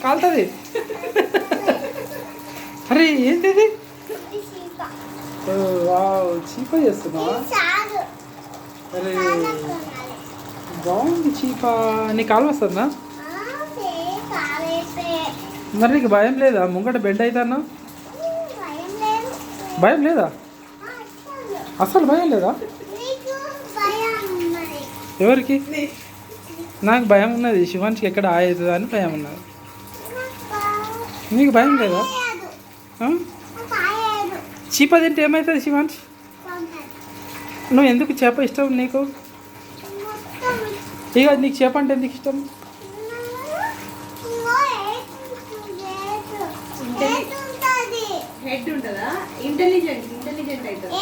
కాలుతుంది. అరే ఏంటి ఇది? చీప చేస్తున్నావా? అరే బాగుంది చీప. నీ కాలు వస్తుందా? మరి నీకు భయం లేదా? ముంగట బెడ్ అవుతానా? భయం లేదా? అసలు భయం లేదా? ఎవరికి? నాకు భయం ఉన్నది. శివాన్షికి ఎక్కడ అవుతుందా అని భయం ఉన్నది. నీకు భయం లేదా? చీప తింటే ఏమవుతుంది శివాన్షి? నువ్వు ఎందుకు చేప ఇష్టం నీకు? ఇక నీకు చేప అంటే ఎందుకు ఇష్టం? హెడ్ ఉంటుందా? ఇంటెలిజెంట్ అవుతుంది.